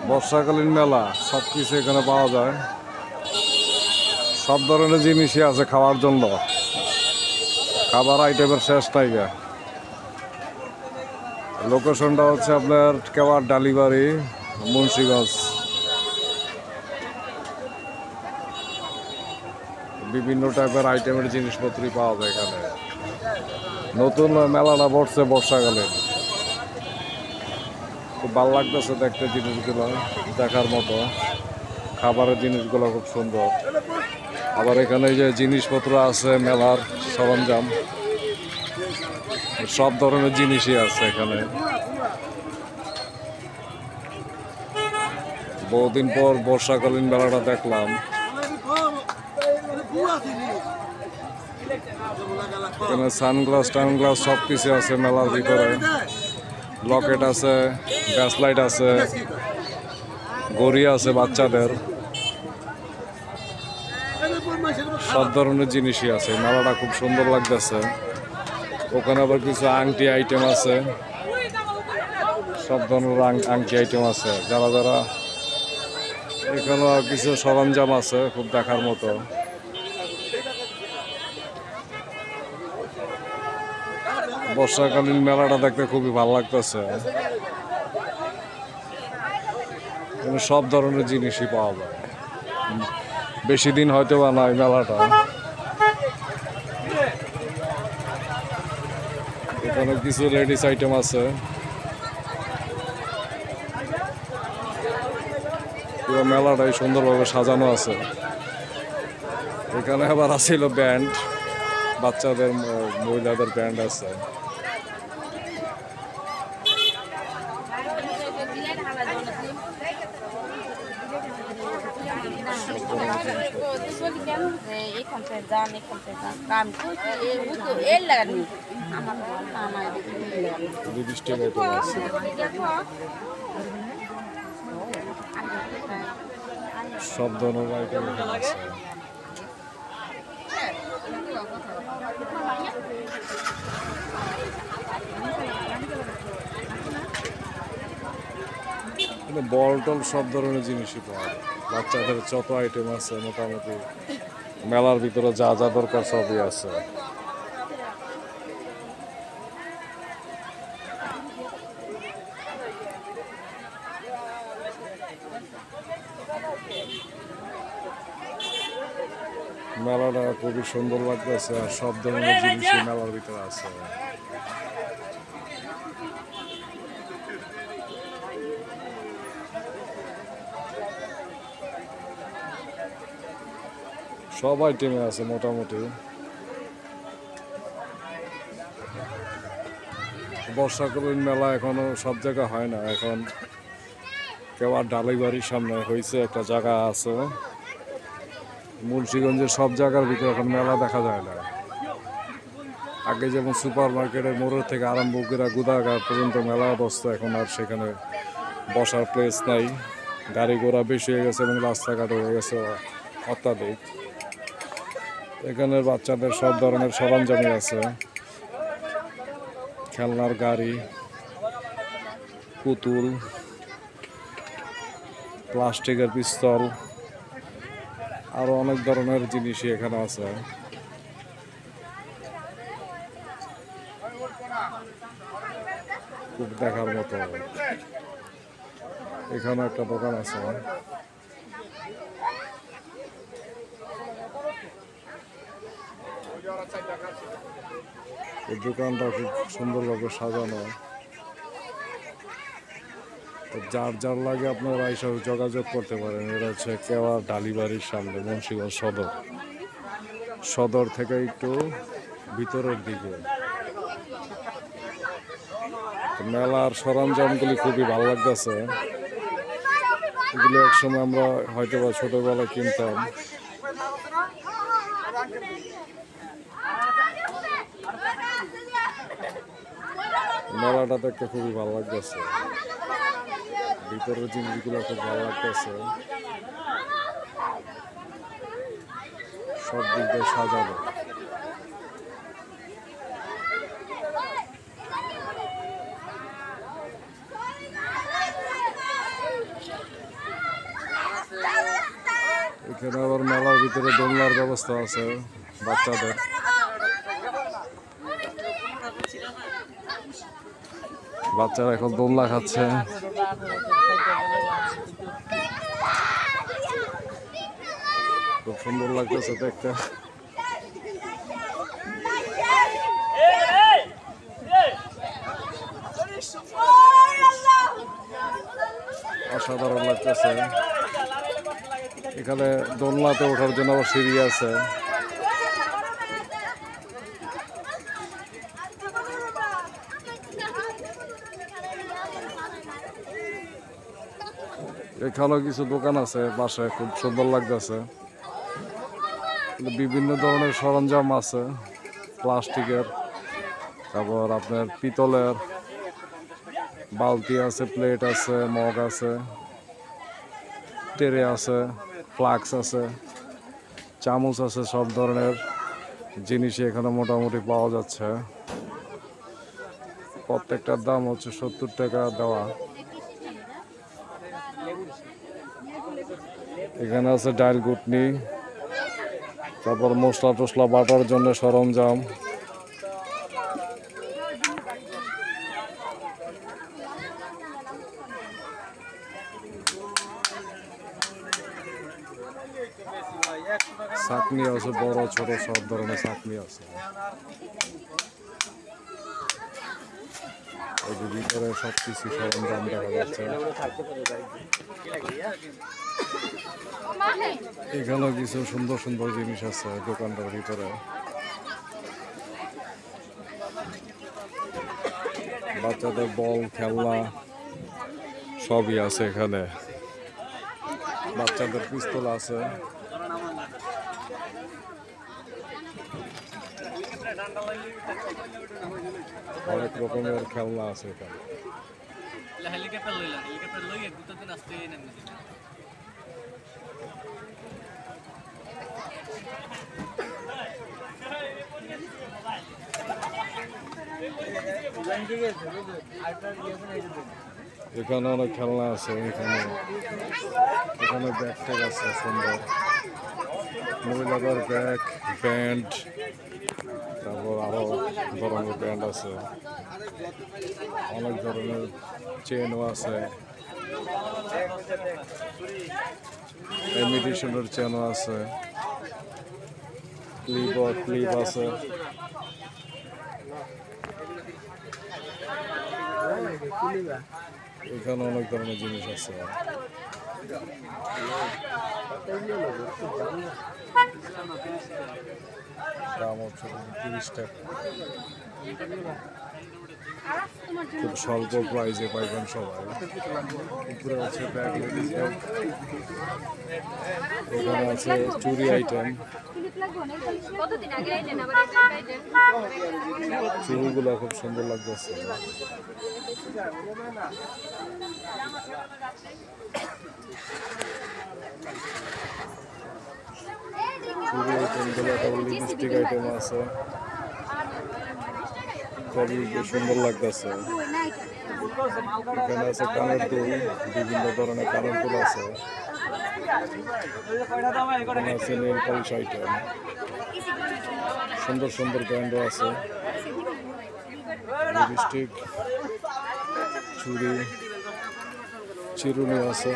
বর্ষাকালীন মেলা সবকিছু এখানে পাওয়া যায়, সব ধরনের জিনিসই আছে খাওয়ার জন্য। খাবার আইটেমের শেষ নাই। লোকেশনটা হচ্ছে আপনার কেওয়ার ডালিবাড়ি, মুন্সিগঞ্জ। বিভিন্ন টাইপের আইটেমের জিনিসপত্রই পাওয়া যায় এখানে। নতুন মেলাটা বসছে বর্ষাকালে, খুব ভালো লাগতেছে দেখতে জিনিসগুলো, দেখার মতো। খাবারের জিনিসগুলো খুব সুন্দর। আবার এখানে যে জিনিসপত্র আছে মেলার সরঞ্জাম, সব ধরনের জিনিসই আছে এখানে। বহুদিন পর বর্ষাকালীন মেলাটা দেখলাম। এখানে সানগ্লাস টানগ্লাস সব কিছু আছে মেলার ভিতরে। লকেট আছে, ব্যাসলাইট আছে, ঘড়ি আছে বাচ্চাদের, সব ধরনের জিনিসই আছে। মেলাটা খুব সুন্দর লাগতেছে। ওখানে আবার কিছু আংটি আইটেম আছে, সব ধরনের আংটি আইটেম আছে। যারা যারা এখানে কিছু সরঞ্জাম আছে খুব দেখার মতো। বর্ষাকালীন মেলাটা দেখতে খুবই ভালো লাগতেছে। সব ধরনের জিনিসই পাওয়া যায়। বেশি দিন হয়তো বা নয় মেলাটা। এখানে কিছু লেডিস আইটেম আছে। পুরো মেলাটাই সুন্দরভাবে সাজানো আছে। এখানে আবার আছিল ব্যান্ড, বাচ্চাদের মহিলাদের ব্যান্ড আছে। সব ধরনের আইটেম আছে। বল টল সব ধরনের জিনিসই পাওয়া যায়। বাচ্চাদের যত আইটেম আছে মোটামুটি মেলার ভিতরে যা যা দরকার সবই আছে। মেলাটা খুবই সুন্দর লাগতেছে, আর সব ধরনের জিনিসই মেলার ভিতরে আছে। সব আইটেমে আছে মোটামুটি। বর্ষাকালীন মেলা এখনো সব জায়গা হয় না। এখন কেওয়ার ডালিবাড়ির সামনে হয়েছে একটা জায়গা আছে। মুন্সিগঞ্জের সব জায়গার ভিতরে এখন মেলা দেখা যায় না। আগে যেমন সুপার মার্কেটের মোড়ের থেকে আরম্ভ করে গুদাঘাট পর্যন্ত মেলা বসতো, এখন আর সেখানে বসার প্লেস নাই। গাড়ি ঘোড়া বেশি হয়ে গেছে এবং রাস্তাঘাট হয়ে গেছে অত্যাধিক। এখানে বাচ্চাদের সব ধরনের সরঞ্জামই আছে, খেলনার গাড়ি, পুতুল, প্লাস্টিকের পিস্তল, আরো অনেক ধরনের জিনিসই এখানে আছে। খুব দেখার মতো। এখানে একটা দোকান আছে, এই দোকানটা খুব সুন্দরভাবে সাজানো। যার যার লাগে আপনারা এইসব যোগাযোগ করতে পারেন। এটা হচ্ছে কেওয়া ডালিবাড়ির সামনে, মুন্সিগঞ্জ সদর থেকে একটু ভিতরের দিকে। মেলার সরঞ্জামগুলি খুবই ভালো লাগতেছে। এগুলো একসময় আমরা হয়তো বা ছোটবেলায় কিনতাম। মেলাটা দেখতে খুবই ভালো লাগতেছে। ভিতরের জিনিসগুলো খুব ভালো লাগতেছে, সব দিক দিয়ে সাজানো। এখানে আবার মেলার ভিতরে দোলনার ব্যবস্থা আছে বাচ্চাদের। বাচ্চারা এখন দোলনা খাচ্ছে। খুব সুন্দর লাগতেছে দেখতে। অসাধারণ লাগতেছে। এখানে দোলনাতে ওঠার জন্য আবার সিঁড়ি আছে। এখানেও কিছু দোকান আছে পাশে, খুব সুন্দর লাগতেছে। বিভিন্ন ধরনের সরঞ্জাম আছে, প্লাস্টিকের, তারপর আপনার পিতলের বালতি আছে, প্লেট আছে, মগ আছে, ট্রে আছে, ফ্লাক্স আছে, চামচ আছে। সব ধরনের জিনিসই এখানে মোটামুটি পাওয়া যাচ্ছে। প্রত্যেকটার দাম হচ্ছে 70 টাকা দেওয়া। এখানে আছে ডাইল গুটনি, তারপর মশলা টসলা বাটার জন্য সরঞ্জাম। চাকনি আছে, বড় ছোট সব ধরনের চাকনি আছে। এই যে ভিতরে সবকিছু সরঞ্জাম দেখা যাচ্ছে। এখানেও কিছু সুন্দর সুন্দর জিনিস আছে দোকানটার ভিতরে। বাচ্চাদের বল, খেলনা সবই আছে এখানে। বাচ্চাদের পিস্তল আছে। অনেক রকমের খেলনা আছে এখানে। এখানে অনেক খেলনা আছে। এখানে ব্যাগ ট্যাগ আছে সুন্দর, মহিলাদের ব্যাগ, ব্যান্ড, তারপর আরো ধরনের ব্যান্ড আছে। অনেক ধরনের চেনও আছে, ইমিটেশনের চেনও আছে, ক্লিপ আছে। এখানে অনেক ধরনের জিনিস আছে। দাম হচ্ছে 30 টাকা। খুব স্বল্প প্রাইজে পাইবেন সবাই। উপরে আছে ব্যাগ, লেডিস ব্যাগ। এখানে আছে চুড়ি আইটেম। চুড়িগুলো খুব সুন্দর লাগতেছে। চুড়ি আইটেমগুলো, লিপস্টিক আইটেম আছে। খুবই সুন্দর লাগতেছে। এখানে আছে কানের দুল, বিভিন্ন ধরনের কানের দুল আছে। এখানে আছে নেল পলিশ আইটেম, সুন্দর সুন্দর ব্র্যান্ডও আছে। লিপস্টিক, চুড়ি, চিরুনি আছে।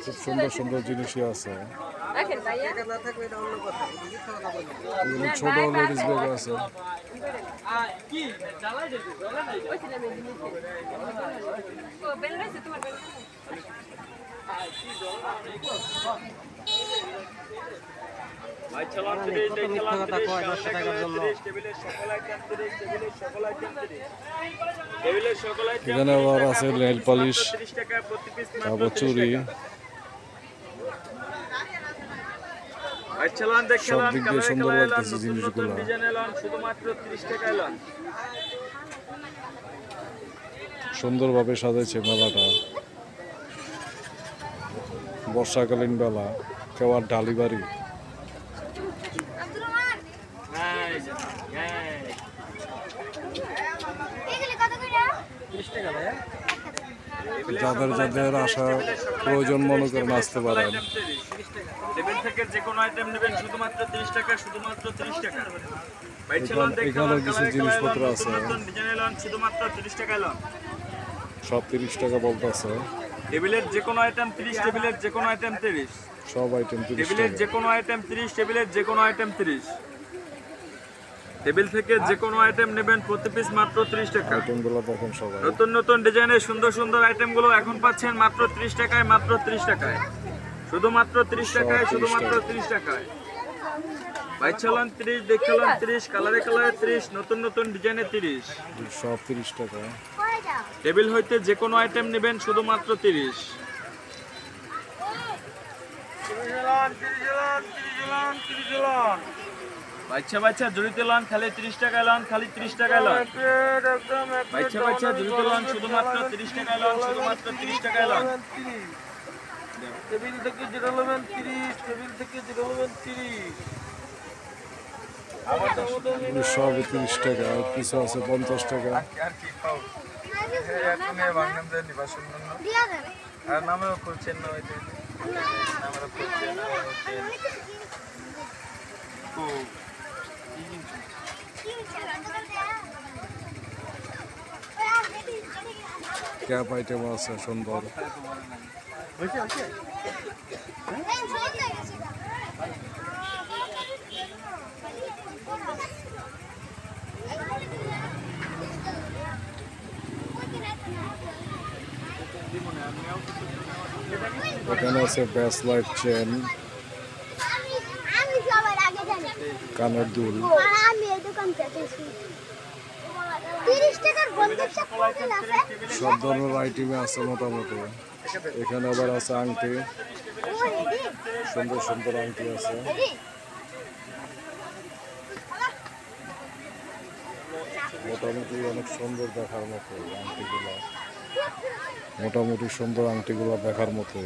খুব সুন্দর সুন্দর জিনিসই আছে। ছোট লেডিস ব্যাগ আছে। এখানে আবার আছে নেল পলিশ, তারপর চুড়ি। সব দিক দিয়ে সুন্দর লাগতেছে জিনিসগুলো। সুন্দরভাবে সাজাইছে মেলাটা। বর্ষাকালীন বেলা, কেউ ডালি বাড়ি। যাদের যাদের আসা প্রয়োজন মনে করেন আসতে পারেন। টেবিল থেকে যে কোনো আইটেম নেবেন শুধুমাত্র 30 টাকা, শুধুমাত্র 30 টাকা। এখানে কিছু জিনিসপত্র আছে, শুধুমাত্র 30 টাকা লন। সব 30 টাকা বলতেছে। টেবিলের যে কোনো আইটেম 30, টেবিলের যে কোনো আইটেম 30, সব আইটেম 30 টেবিলের টাকা। যে কোনো আইটেম 30, টেবিলের যে কোনো আইটেম 30। টেবিল থেকে যে কোনো আইটেম নেবেন প্রতি পিস মাত্র 30 টাকা। আইটেমগুলো দেখেন সবাই। নতুন নতুন ডিজাইনের সুন্দর সুন্দর আইটেমগুলো এখন পাচ্ছেন মাত্র 30 টাকায়, মাত্র 30 টাকায়, শুধুমাত্র 30 টাকায়, শুধুমাত্র 30 টাকায়। বাইচালান 30, দেখালান 30, কালারে কালারে 30, নতুন নতুন ডিজাইনে 30, সব 30 টাকা। টেবিল হইতে যে কোনো আইটেম নেবেন শুধুমাত্র 30। বাচ্চা বাচ্চা জড়িতে লন, খালি 30 টাকায় লন, খালি 30 টাকায় লন। বাচ্চা বাচ্চা জড়িতে লন, শুধুমাত্র 30 টাকায় লন, শুধুমাত্র 30 টাকায় লন। টেবিল থেকে 011 30, টেবিল থেকে 011 30। সব 30 টাকা, কিছু আছে 50 টাকা। নামেও খুলছেন না হইতে, আমরা খুলছেন ক্যাপ আইটেম আছে সুন্দর। এখানে আছে ব্রেসলেট, চেন, কানের দুল। সব ধরনের আইটেমে আছে মোটামুটি। এখানে আবার আছে আংটি, সুন্দর সুন্দর আংটি আছে। মোটামুটি অনেক সুন্দর দেখার মতো আংটিগুলো, মোটামুটি সুন্দর আংটিগুলো দেখার মতো।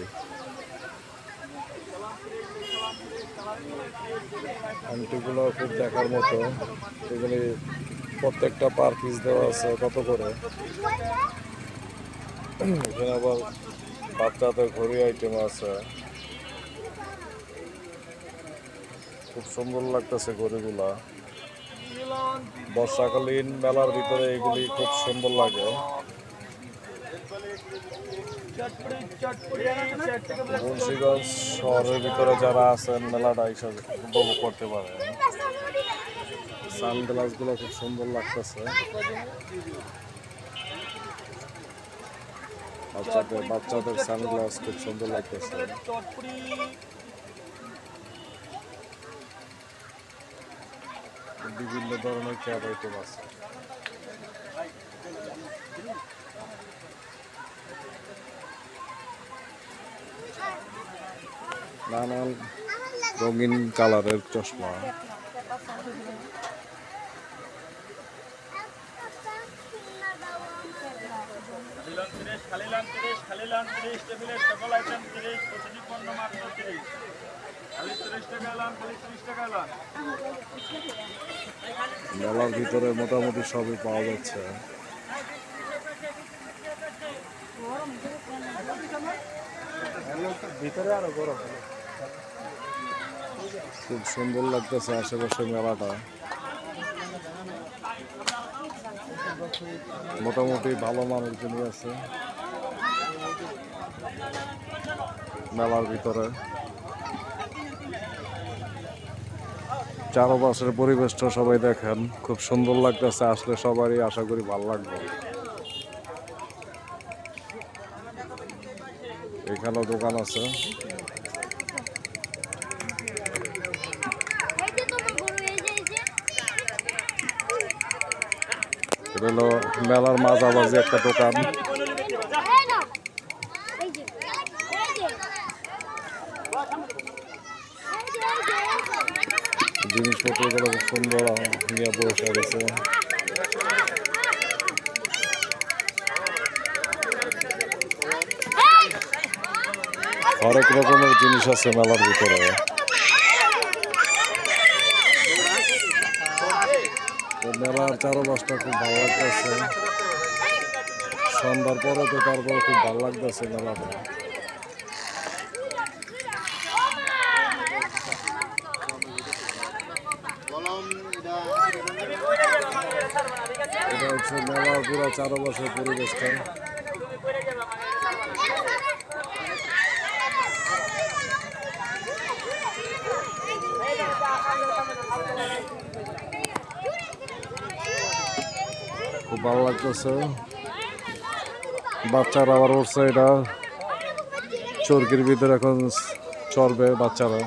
আংটিগুলো খুব দেখার মতো। এগুলি প্রত্যেকটা পার পিস দেওয়া আছে কত করে। এখানে আবার বাচ্চাদের ঘড়ি আইটেম আছে, খুব সুন্দর লাগতেছে ঘড়িগুলা। বর্ষাকালীন মেলার ভিতরে এগুলি খুব সুন্দর লাগে। মুন্সিগঞ্জ শহরের ভিতরে যারা আছেন মেলাটা হিসাবে উপভোগ করতে পারেন। সানগ্লাস গুলো খুব সুন্দর লাগতেছে। বাচ্চাদের সানগ্লাস খুব সুন্দর লাগতেছে। বিভিন্ন ধরনের ক্যাপ আইটেম আছে। নানান রঙিন কালারের চশমা। মেলার ভিতরে মোটামুটি সবই পাওয়া যাচ্ছে। ভিতরে আরো গরম, খুব সুন্দর লাগতেছে আশেপাশে মেলাটা। মোটামুটি ভালো মানুষজনই আছে মেলার ভিতরে। চারপাশের পরিবেশটা সবাই দেখেন, খুব সুন্দর লাগতেছে। আসলে সবারই আশা করি ভালো লাগবে। এখানেও দোকান আছে। এটা হলো মেলার মাঝামাঝি একটা দোকান। জিনিসপত্রগুলো খুব সুন্দর নিয়ে বসে রয়েছে। হরেক রকমের জিনিস আছে মেলার ভিতরে। মেলার চারপাশটা খুব ভালো লাগতেছে। সন্ধ্যার পরে তো তারপর খুব ভালো লাগতেছে মেলাটা। এটা হচ্ছে মেলার পুরো চারপাশের পরিবেশটা। খুব ভালো লাগতেছে। বাচ্চারা আবার উঠছে, এটা চরকির ভিতরে এখন চড়বে বাচ্চারা।